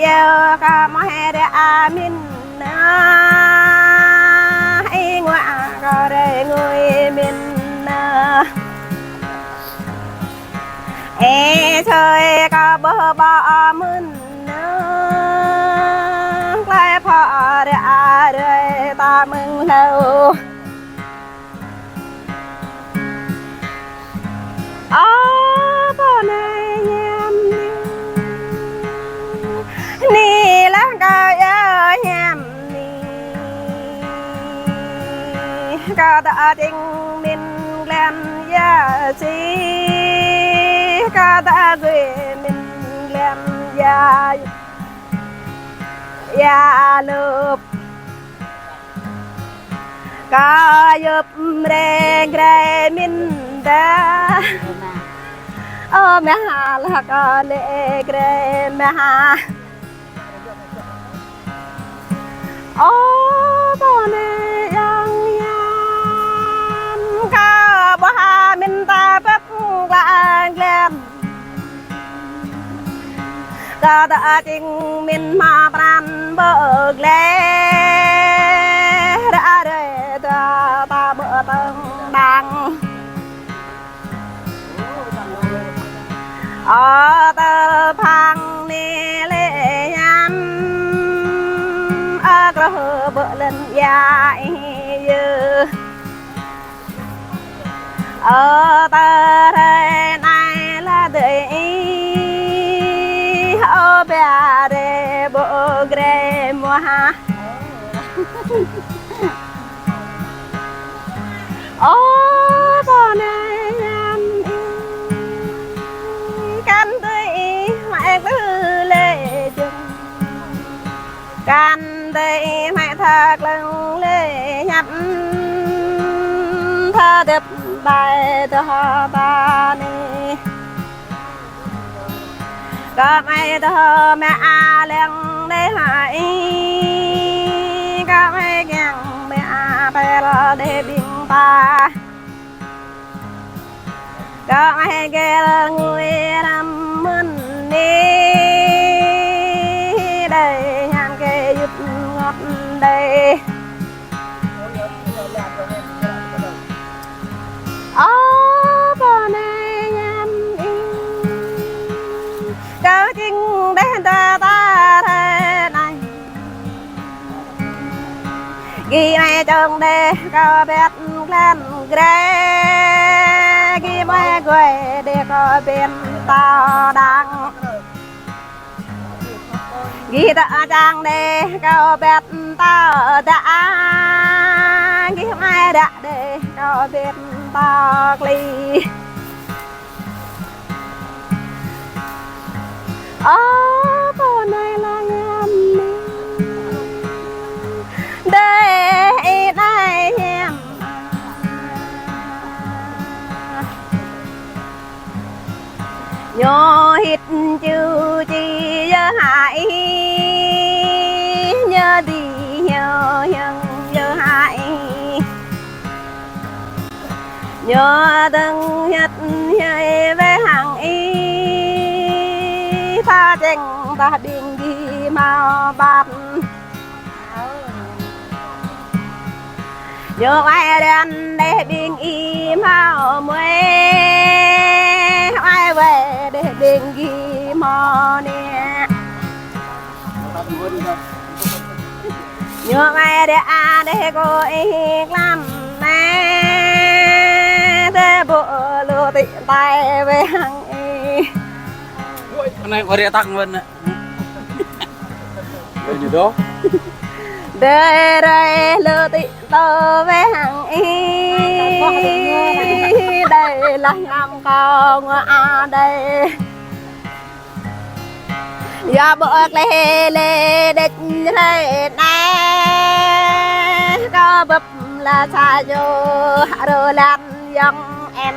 Yo ka mahera amin na ngoa ka re ngui min na chơi ka bơ ba mun na lai pha re a re ta mừng lâu bữa nay em ni lá cà ya em ni cà ta tình min lên ya chi cà ta quê min lên ya lụp cà yup re min da mẹ hà là con lệ kề mẹ hà bữa nay yang yang ca bữa hà mình ta bắt vàng lên ca ta tình mình mà bàn bờ lệ đã đời ta bữa tầng đằng tơ phang nê lệ nhăn cơ bữa lần dài dư tơ đây này là đời bé để bộ ghé mua ha bữa nay em can tươi mẹ cứ lệ chừng can tươi mẹ thật lưng lệ nhặt thơ đẹp bài thơ ta ni có mẹ thơ mẹ lên để hại có mẹ ngang mẹ bè để biển ta có ai ghé người làm mơn đi đây nhàn kê giúp ngọt đây bữa nay nhàn đi có chinh đến ta thế này ghi mai trong đê có biết lên ghé ghi mai quê để có bên ta đang ghi ta trang đê có biết ta đã ghi mai đã đê có biết ta ly cô này là em đây đây em nhỏ hít chữ chi nhớ hại nhớ đi nhớ nhớ hại nhớ từng nhất nhớ về hàng y pha tranh ta điên gì mà bát nhớ ai đen để điên y mà mới ai về để điên gì mà nè nhớ ai để cô ấy làm nè để bộ lừa tiện tay về hàng y anh này có địa tăng luôn ạ. Đây như đó. Để đây lừa tiện tơ về hàng y đây là năm con à đây giờ bớt lê địch thế này có bập là xa vô rồi làm dòng em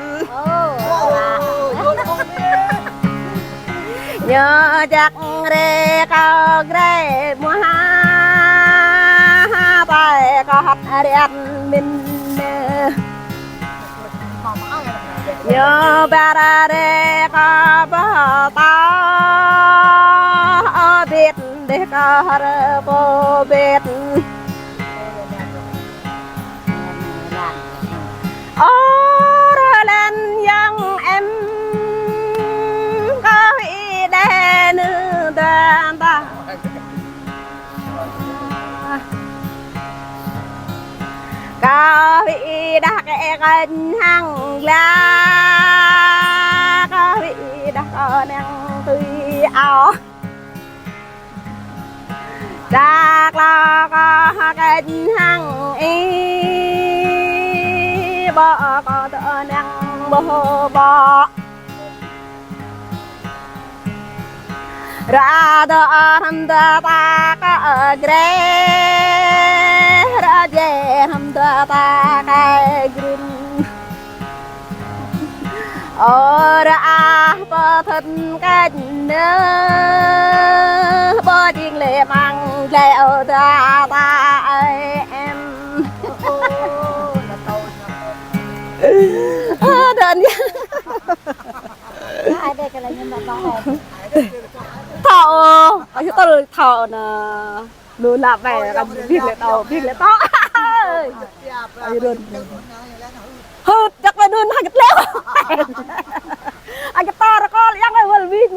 nhớ chắc rê có rê mua ha tay có hot đẹp mình nhớ ba ra rê có bờ ta biết để có rê bố biết rồi lên dân em có bị đe nữ đoàn ta có bị đặt gần hàng la có bị đặt đang tùy áo chắc là có gần hàng y bỏ có tờ năng bố bỏ ra đó hầm ta có ghé ra về hầm ta cái green ra bơ thân cái nữa bơ chiên lệ mang leo ta em đơn ai đây cái là nhân vật đó thọ cái tôi thọ nè luôn làm về làm việc lệ to ai đơn hụt chắc là đơn hai cái leo anh cái to nó có yang ai vừa việc